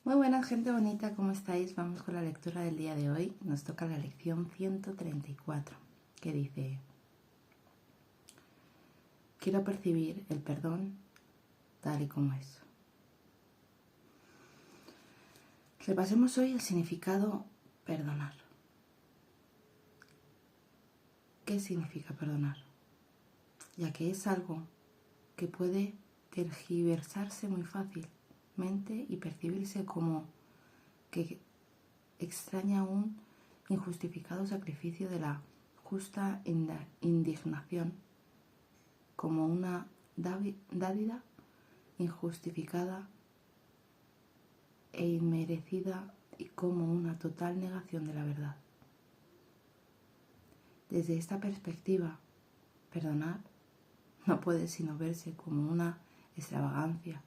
Muy buenas, gente bonita, ¿cómo estáis? Vamos con la lectura del día de hoy. Nos toca la lección 134, que dice: quiero percibir el perdón tal y como es. Repasemos hoy el significado perdonar. ¿Qué significa perdonar? Ya que es algo que puede tergiversarse muy fácilmente y percibirse como que extraña un injustificado sacrificio de la justa indignación, como una dádiva injustificada e inmerecida y como una total negación de la verdad. Desde esta perspectiva, perdonar no puede sino verse como una extravagancia,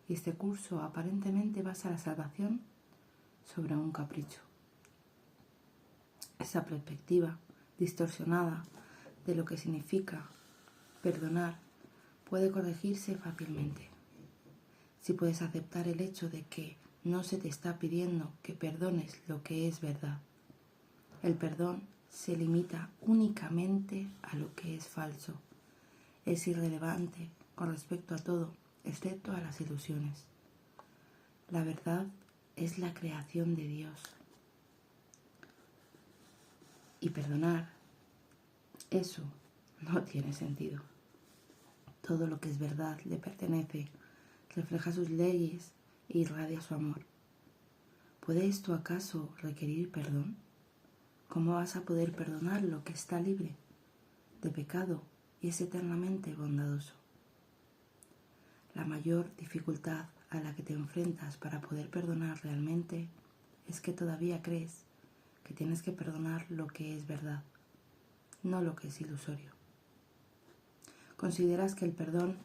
y este curso aparentemente basa la salvación sobre un capricho. Esa perspectiva distorsionada de lo que significa perdonar puede corregirse fácilmente. Si puedes aceptar el hecho de que no se te está pidiendo que perdones lo que es verdad. El perdón se limita únicamente a lo que es falso. Es irrelevante con respecto a todo, excepto a las ilusiones. La verdad es la creación de Dios. Y perdonar, eso no tiene sentido. Todo lo que es verdad le pertenece, refleja sus leyes e irradia su amor. ¿Puede esto acaso requerir perdón? ¿Cómo vas a poder perdonar lo que está libre de pecado y es eternamente bondadoso? La mayor dificultad a la que te enfrentas para poder perdonar realmente es que todavía crees que tienes que perdonar lo que es verdad, no lo que es ilusorio. Consideras que el perdón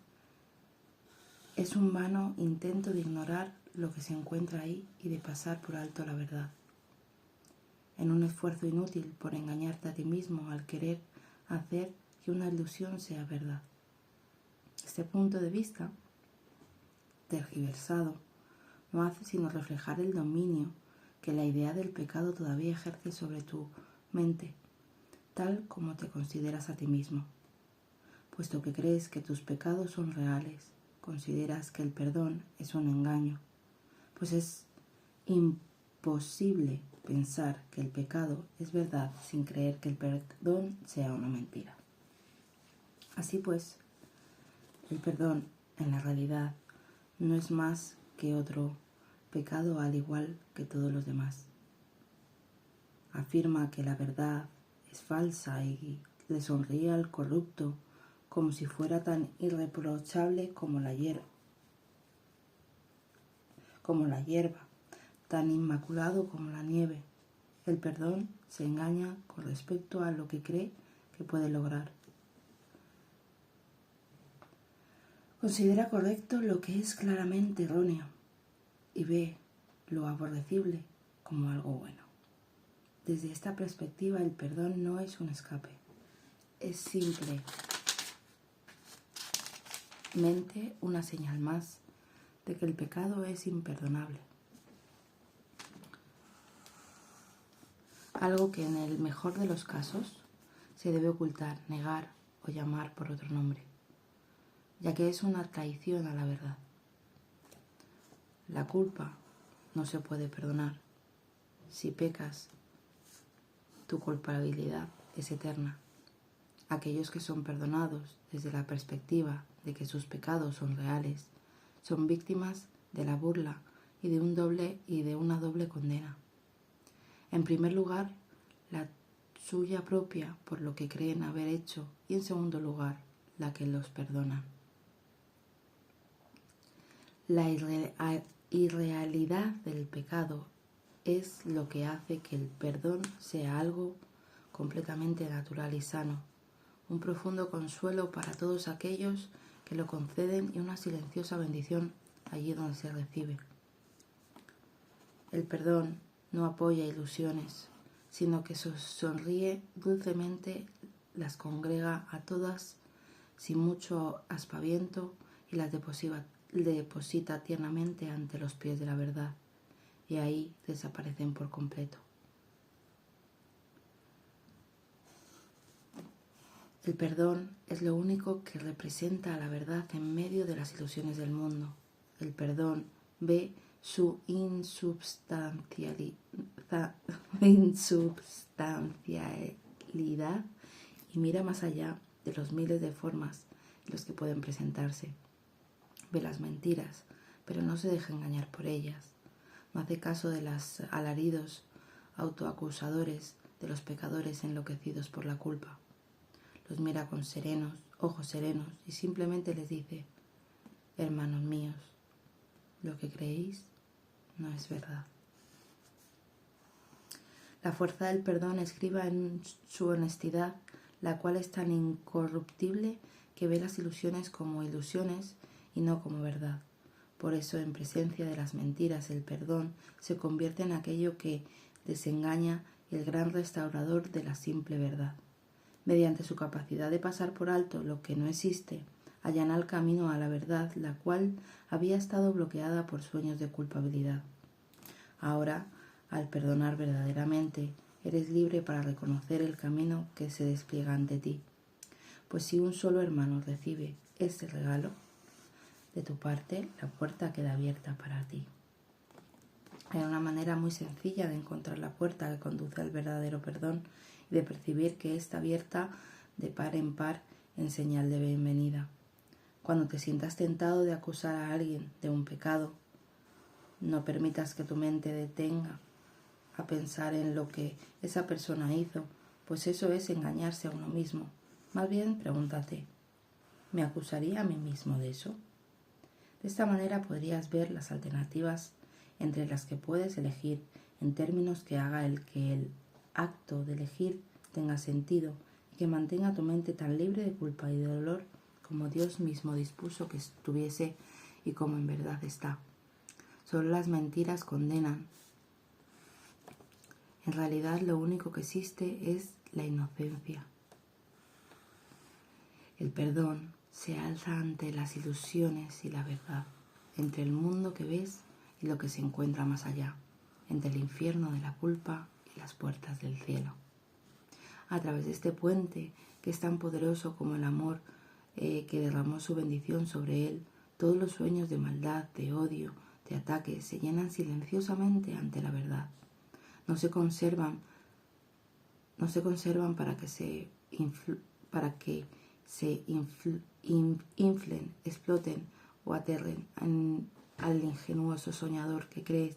es un vano intento de ignorar lo que se encuentra ahí y de pasar por alto la verdad, en un esfuerzo inútil por engañarte a ti mismo al querer hacer que una ilusión sea verdad. Este punto de vista tergiversado no hace sino reflejar el dominio que la idea del pecado todavía ejerce sobre tu mente, tal como te consideras a ti mismo. Puesto que crees que tus pecados son reales, consideras que el perdón es un engaño, pues es imposible pensar que el pecado es verdad sin creer que el perdón sea una mentira. Así pues, el perdón en la realidad no es más que otro pecado al igual que todos los demás. Afirma que la verdad es falsa y le sonríe al corrupto como si fuera tan irreprochable como la hierba, tan inmaculado como la nieve. El perdón se engaña con respecto a lo que cree que puede lograr. Considera correcto lo que es claramente erróneo y ve lo aborrecible como algo bueno. Desde esta perspectiva, el perdón no es un escape, es simplemente una señal más de que el pecado es imperdonable. Algo que en el mejor de los casos se debe ocultar, negar o llamar por otro nombre, ya que es una traición a la verdad. La culpa no se puede perdonar. Si pecas, tu culpabilidad es eterna. Aquellos que son perdonados desde la perspectiva de que sus pecados son reales, son víctimas de la burla y de una doble condena. En primer lugar, la suya propia por lo que creen haber hecho y en segundo lugar, la que los perdona. La irrealidad del pecado es lo que hace que el perdón sea algo completamente natural y sano, un profundo consuelo para todos aquellos que lo conceden y una silenciosa bendición allí donde se recibe. El perdón no apoya ilusiones, sino que sonríe dulcemente, las congrega a todas sin mucho aspaviento y las deposita tiernamente ante los pies de la verdad, y ahí desaparecen por completo. El perdón es lo único que representa a la verdad en medio de las ilusiones del mundo. El perdón ve su insubstancialidad y mira más allá de los miles de formas en los que pueden presentarse. Ve las mentiras, pero no se deja engañar por ellas. No hace caso de los alaridos autoacusadores de los pecadores enloquecidos por la culpa. Los mira con ojos serenos y simplemente les dice: hermanos míos, lo que creéis no es verdad. La fuerza del perdón estriba en su honestidad, la cual es tan incorruptible que ve las ilusiones como ilusiones y no como verdad. Por eso, en presencia de las mentiras, el perdón se convierte en aquello que desengaña y el gran restaurador de la simple verdad. Mediante su capacidad de pasar por alto lo que no existe, allana el camino a la verdad, la cual había estado bloqueada por sueños de culpabilidad. Ahora, al perdonar verdaderamente, eres libre para reconocer el camino que se despliega ante ti. Pues si un solo hermano recibe este regalo, de tu parte, la puerta queda abierta para ti. Hay una manera muy sencilla de encontrar la puerta que conduce al verdadero perdón y de percibir que está abierta de par en par en señal de bienvenida. Cuando te sientas tentado de acusar a alguien de un pecado, no permitas que tu mente detenga a pensar en lo que esa persona hizo, pues eso es engañarse a uno mismo. Más bien pregúntate: ¿me acusaría a mí mismo de eso? De esta manera podrías ver las alternativas entre las que puedes elegir en términos que haga que el acto de elegir tenga sentido y que mantenga tu mente tan libre de culpa y de dolor como Dios mismo dispuso que estuviese y como en verdad está. Solo las mentiras condenan. En realidad lo único que existe es la inocencia. El perdón se alza ante las ilusiones y la verdad, entre el mundo que ves y lo que se encuentra más allá, entre el infierno de la culpa y las puertas del cielo. A través de este puente, que es tan poderoso como el amor que derramó su bendición sobre él, todos los sueños de maldad, de odio, de ataque se llenan silenciosamente ante la verdad. No se conservan para que se inflen, exploten o aterren al ingenuoso soñador que cree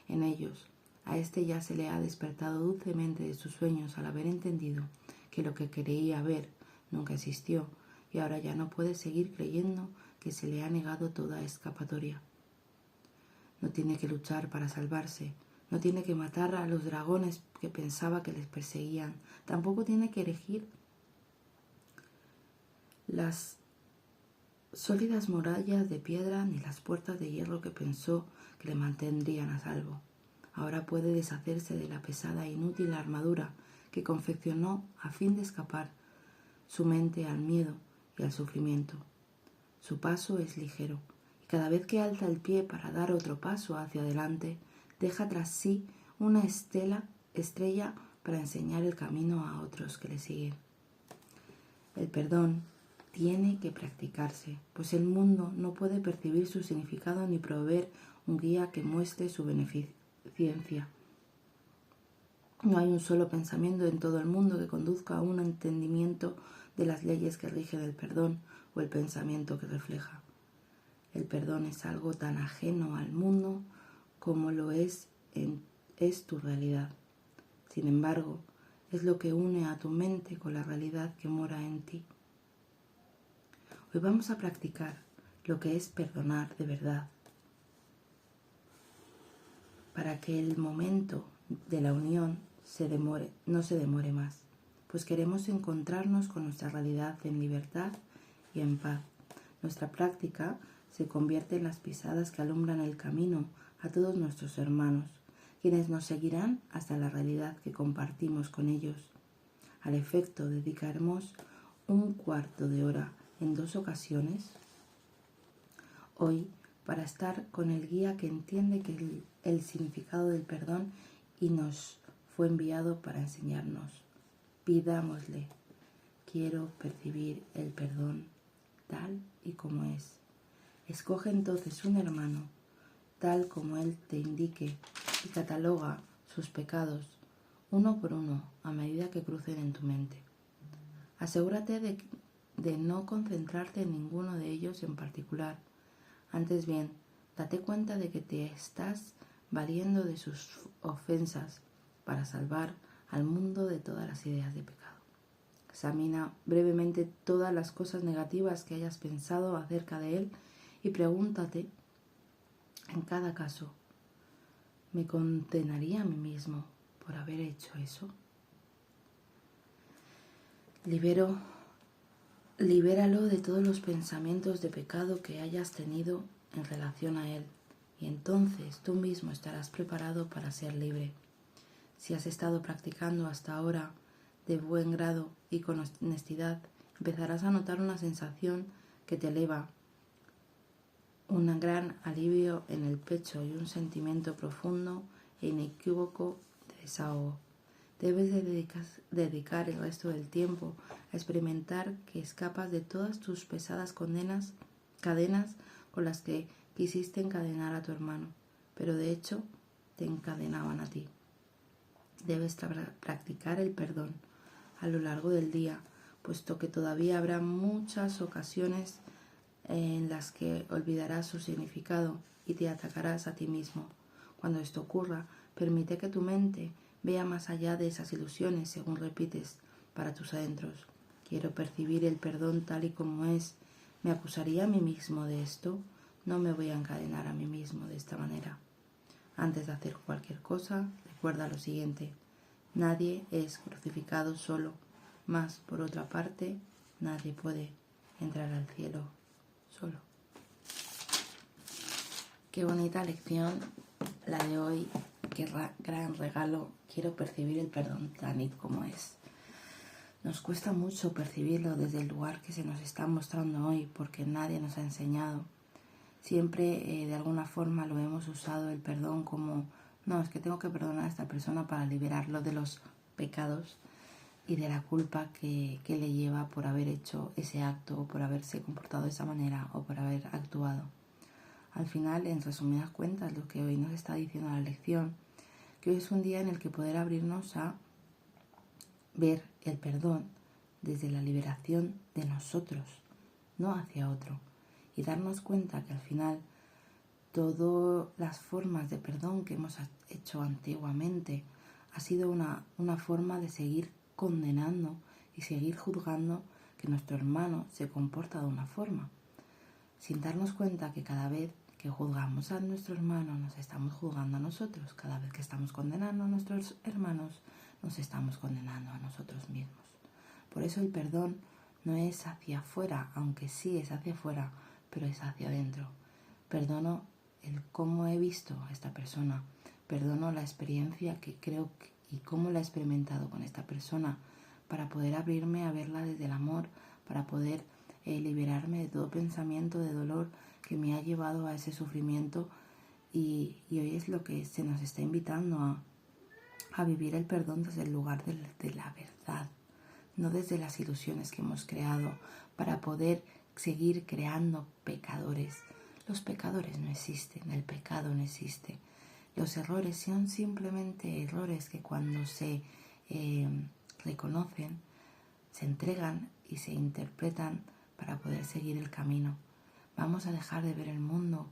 en ellos. A este ya se le ha despertado dulcemente de sus sueños al haber entendido que lo que creía ver nunca existió y ahora ya no puede seguir creyendo que se le ha negado toda escapatoria. No tiene que luchar para salvarse, no tiene que matar a los dragones que pensaba que les perseguían, tampoco tiene que erigir las sólidas murallas de piedra ni las puertas de hierro que pensó que le mantendrían a salvo. Ahora puede deshacerse de la pesada e inútil armadura que confeccionó a fin de escapar su mente al miedo y al sufrimiento. Su paso es ligero y cada vez que alza el pie para dar otro paso hacia adelante, deja tras sí una estrella para enseñar el camino a otros que le siguen. El perdón tiene que practicarse, pues el mundo no puede percibir su significado ni proveer un guía que muestre su beneficencia. No hay un solo pensamiento en todo el mundo que conduzca a un entendimiento de las leyes que rigen el perdón o el pensamiento que refleja. El perdón es algo tan ajeno al mundo como lo es tu realidad. Sin embargo, es lo que une a tu mente con la realidad que mora en ti. Hoy vamos a practicar lo que es perdonar de verdad, para que el momento de la unión no se demore más, pues queremos encontrarnos con nuestra realidad en libertad y en paz. Nuestra práctica se convierte en las pisadas que alumbran el camino a todos nuestros hermanos, quienes nos seguirán hasta la realidad que compartimos con ellos. Al efecto, dedicaremos un cuarto de hora en 2 ocasiones. Hoy para estar con el guía que entiende que el significado del perdón y nos fue enviado para enseñarnos. Pidámosle: quiero percibir el perdón tal y como es. Escoge entonces un hermano tal como él te indique y cataloga sus pecados uno por uno a medida que crucen en tu mente. Asegúrate de no concentrarte en ninguno de ellos en particular. Antes bien, date cuenta de que te estás valiendo de sus ofensas para salvar al mundo de todas las ideas de pecado. Examina brevemente todas las cosas negativas que hayas pensado acerca de él y pregúntate en cada caso: ¿me condenaría a mí mismo por haber hecho eso? Libéralo de todos los pensamientos de pecado que hayas tenido en relación a él, y entonces tú mismo estarás preparado para ser libre. Si has estado practicando hasta ahora de buen grado y con honestidad, empezarás a notar una sensación que te eleva, un gran alivio en el pecho y un sentimiento profundo e inequívoco de desahogo. Debes dedicar el resto del tiempo a experimentar que escapas de todas tus pesadas cadenas con las que quisiste encadenar a tu hermano, pero de hecho te encadenaban a ti. Debes practicar el perdón a lo largo del día, puesto que todavía habrá muchas ocasiones en las que olvidarás su significado y te atacarás a ti mismo. Cuando esto ocurra, permite que tu mente vea más allá de esas ilusiones según repites para tus adentros: quiero percibir el perdón tal y como es. ¿Me acusaría a mí mismo de esto? No me voy a encadenar a mí mismo de esta manera. Antes de hacer cualquier cosa, recuerda lo siguiente: nadie es crucificado solo, mas por otra parte, nadie puede entrar al cielo solo. Qué bonita lección la de hoy, qué gran regalo. Quiero percibir el perdón tal y como es. Nos cuesta mucho percibirlo desde el lugar que se nos está mostrando hoy, porque nadie nos ha enseñado. Siempre de alguna forma lo hemos usado el perdón como: no, es que tengo que perdonar a esta persona para liberarlo de los pecados y de la culpa que le lleva por haber hecho ese acto, o por haberse comportado de esa manera, o por haber actuado. Al final, en resumidas cuentas, lo que hoy nos está diciendo la lección, que hoy es un día en el que poder abrirnos a ver el perdón desde la liberación de nosotros, no hacia otro, y darnos cuenta que al final todas las formas de perdón que hemos hecho antiguamente ha sido una forma de seguir condenando y seguir juzgando que nuestro hermano se comporta de una forma, sin darnos cuenta que cada vez que juzgamos a nuestro hermano nos estamos juzgando a nosotros. Cada vez que estamos condenando a nuestros hermanos nos estamos condenando a nosotros mismos. Por eso el perdón no es hacia afuera, aunque sí es hacia afuera, pero es hacia adentro. Perdono el cómo he visto a esta persona, perdono la experiencia que creo y cómo la he experimentado con esta persona, para poder abrirme a verla desde el amor, para poder liberarme de todo pensamiento de dolor que me ha llevado a ese sufrimiento. Y hoy es lo que se nos está invitando a vivir el perdón desde el lugar de la verdad, no desde las ilusiones que hemos creado para poder seguir creando pecadores. Los pecadores no existen, el pecado no existe. Los errores son simplemente errores que cuando se reconocen, se entregan y se interpretan para poder seguir el camino. Vamos a dejar de ver el mundo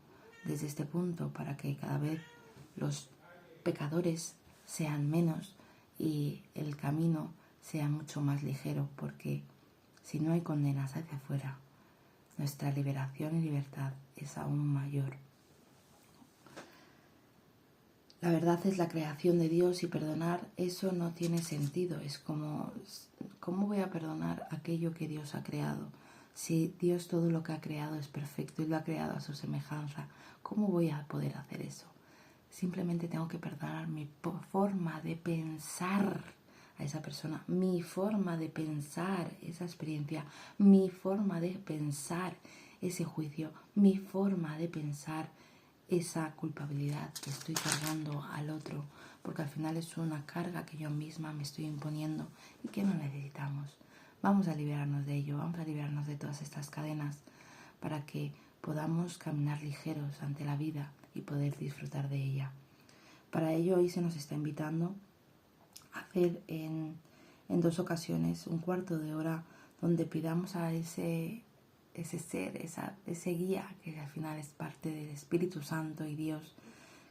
desde este punto para que cada vez los pecadores sean menos y el camino sea mucho más ligero, porque si no hay condenas hacia afuera, nuestra liberación y libertad es aún mayor. La verdad es la creación de Dios, y perdonar eso no tiene sentido. Es como, ¿cómo voy a perdonar aquello que Dios ha creado? Si Dios todo lo que ha creado es perfecto y lo ha creado a su semejanza, ¿cómo voy a poder hacer eso? Simplemente tengo que perdonar mi forma de pensar a esa persona, mi forma de pensar esa experiencia, mi forma de pensar ese juicio, mi forma de pensar, esa culpabilidad que estoy cargando al otro, porque al final es una carga que yo misma me estoy imponiendo y que no necesitamos. Vamos a liberarnos de ello, vamos a liberarnos de todas estas cadenas para que podamos caminar ligeros ante la vida y poder disfrutar de ella. Para ello hoy se nos está invitando a hacer en 2 ocasiones un cuarto de hora donde pidamos a ese ser, ese guía que al final es parte del Espíritu Santo y Dios,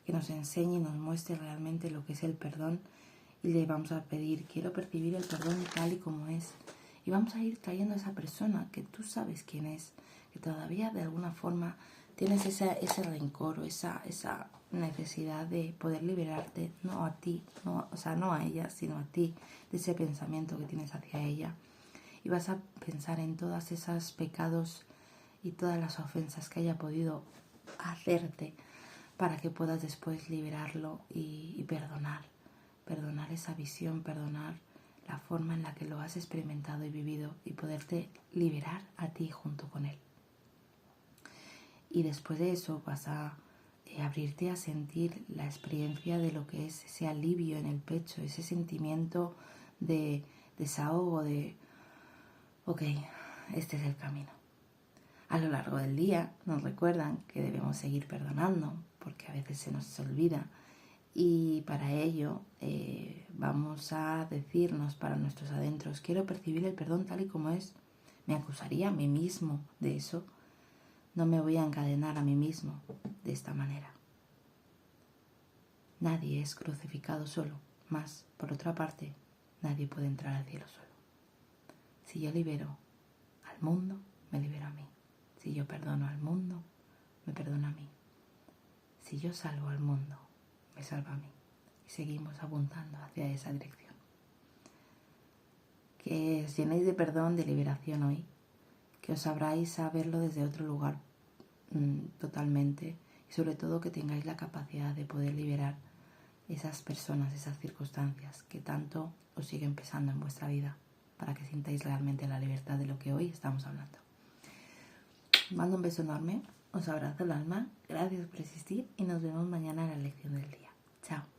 que nos enseñe y nos muestre realmente lo que es el perdón, y le vamos a pedir, quiero percibir el perdón tal y como es, y vamos a ir trayendo a esa persona que tú sabes quién es, que todavía de alguna forma tienes ese rencor o esa necesidad de poder liberarte, no a ti, no a ella, sino a ti, de ese pensamiento que tienes hacia ella. Y vas a pensar en todos esos pecados y todas las ofensas que haya podido hacerte para que puedas después liberarlo y perdonar esa visión, perdonar la forma en la que lo has experimentado y vivido y poderte liberar a ti junto con él. Y después de eso vas a abrirte a sentir la experiencia de lo que es ese alivio en el pecho, ese sentimiento de desahogo, de ok, este es el camino. A lo largo del día nos recuerdan que debemos seguir perdonando, porque a veces se nos olvida. Y para ello vamos a decirnos para nuestros adentros, quiero percibir el perdón tal y como es. Me acusaría a mí mismo de eso. No me voy a encadenar a mí mismo de esta manera. Nadie es crucificado solo, mas, por otra parte, nadie puede entrar al cielo solo. Si yo libero al mundo, me libero a mí. Si yo perdono al mundo, me perdono a mí. Si yo salvo al mundo, me salva a mí. Y seguimos apuntando hacia esa dirección. Que os llenéis de perdón, de liberación hoy. Que os abráis a verlo desde otro lugar totalmente. Y sobre todo que tengáis la capacidad de poder liberar esas personas, esas circunstancias que tanto os siguen pesando en vuestra vida, para que sintáis realmente la libertad de lo que hoy estamos hablando. Os mando un beso enorme, os abrazo el alma, gracias por existir y nos vemos mañana en la lección del día. Chao.